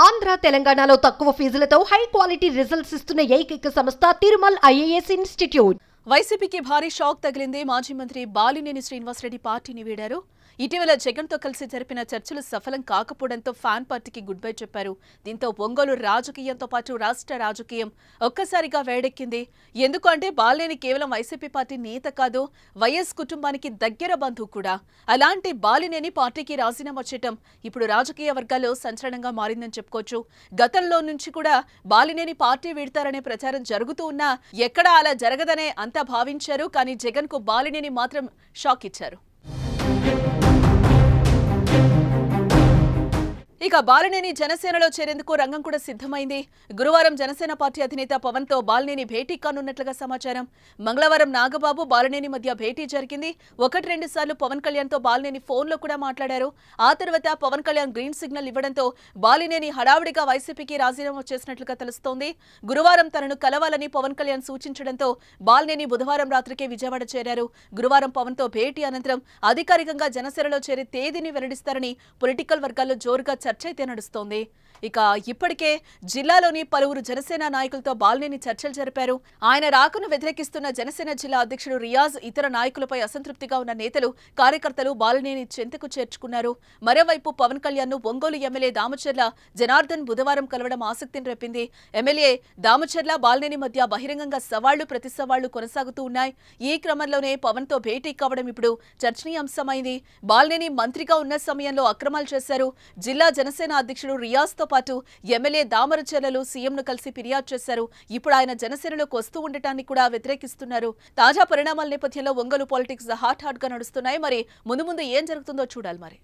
ఆంధ్ర తెలంగాణలో తక్కువ ఫీజులతో high quality results ఇస్తున్న ఏకైక సంస్థ తిరుమల్ ఐఏఎస్ ఇన్స్టిట్యూట్. వైసీపీకి భారీ షాక్ తగిలింది. మాజీ మంత్రి బాలినేని శ్రీనివాసరెడ్డి పార్టీని వీడారు. ఇటీవల జగన్తో కలిసి జరిపిన చర్చలు సఫలం కాకపోవడంతో ఫ్యాన్ పార్టీకి గుడ్ బై చెప్పారు. దీంతో ఒంగోలు రాజకీయంతో పాటు రాష్ట్ర రాజకీయం ఒక్కసారిగా వేడెక్కింది. ఎందుకంటే బాలినేని కేవలం వైసీపీ పార్టీ నేత కాదు, వైఎస్ కుటుంబానికి దగ్గర బంధువు కూడా. అలాంటి బాలినేని పార్టీకి రాజీనామా చేయడం ఇప్పుడు రాజకీయ వర్గాల్లో సంచలనంగా మారిందని చెప్పుకోవచ్చు. గతంలో నుంచి కూడా బాలినేని పార్టీ వీడతారనే ప్రచారం జరుగుతూ ఉన్నా ఎక్కడా అలా జరగదనే అంతా భావించారు. కానీ జగన్ కు బాలినేని మాత్రం షాక్ ఇచ్చారు. ఇక బాలినేని జనసేనలో చేరేందుకు రంగం కూడా సిద్ధమైంది. గురువారం జనసేన పార్టీ అధినేత పవన్ తో బాలినేని భేటీ కానున్నట్లుగా సమాచారం. మంగళవారం నాగబాబు బాలినేని మధ్య భేటీ జరిగింది. 1-2 సార్లు పవన్ కళ్యాణ్ తో బాలినేని ఫోన్లో కూడా మాట్లాడారు. ఆ తర్వాత పవన్ కళ్యాణ్ గ్రీన్ సిగ్నల్ ఇవ్వడంతో బాలినేని హడావుడిగా వైసీపీకి రాజీనామా చేసినట్లుగా తెలుస్తోంది. గురువారం తనను కలవాలని పవన్ కళ్యాణ్ సూచించడంతో బాలినేని బుధవారం రాత్రికే విజయవాడ చేరారు. గురువారం పవన్ తో భేటీ అనంతరం అధికారికంగా జనసేనలో చేరే తేదీని వెల్లడిస్తారని పొలిటికల్ వర్గాల్లో జోరుగా చర్చ అయితే నడుస్తోంది. ఇక ఇప్పటికే జిల్లాలోని పలువురు జనసేన నాయకులతో బాలినేని చర్చలు జరిపారు. ఆయన రాకను వ్యతిరేకిస్తున్న జనసేన జిల్లా అధ్యక్షుడు రియాజ్, ఇతర నాయకులపై అసంతృప్తిగా ఉన్న నేతలు, కార్యకర్తలు బాలినేని చెంతకు చేర్చుకున్నారు. మరోవైపు పవన్ కళ్యాణ్ ను ఒంగోలు ఎమ్మెల్యే దామచర్ల జనార్దన్ బుధవారం కలవడం ఆసక్తిని రేపింది. ఎమ్మెల్యే దామచర్ల బాలినేని మధ్య బహిరంగంగా సవాళ్లు ప్రతి సవాళ్లు కొనసాగుతూ ఉన్నాయి. ఈ క్రమంలోనే పవన్ తో భేటీ కావడం ఇప్పుడు చర్చనీయాంశమైంది. బాలినేని మంత్రిగా ఉన్న సమయంలో అక్రమాలు చేశారు. జిల్లా జనసేన అధ్యక్షుడు రియాజ్ తో పాటు ఎమ్మెల్యే దామరచర్లలు సీఎంను కలిసి ఫిర్యాదు చేశారు. ఇప్పుడు ఆయన జనసేనలోకి వస్తూ ఉండటాన్ని కూడా వ్యతిరేకిస్తున్నారు. తాజా పరిణామాల నేపథ్యంలో ఒంగోలు పాలిటిక్స్ హాట్ గా నడుస్తున్నాయి. మరి ముందు ఏం జరుగుతుందో చూడాలి మరి.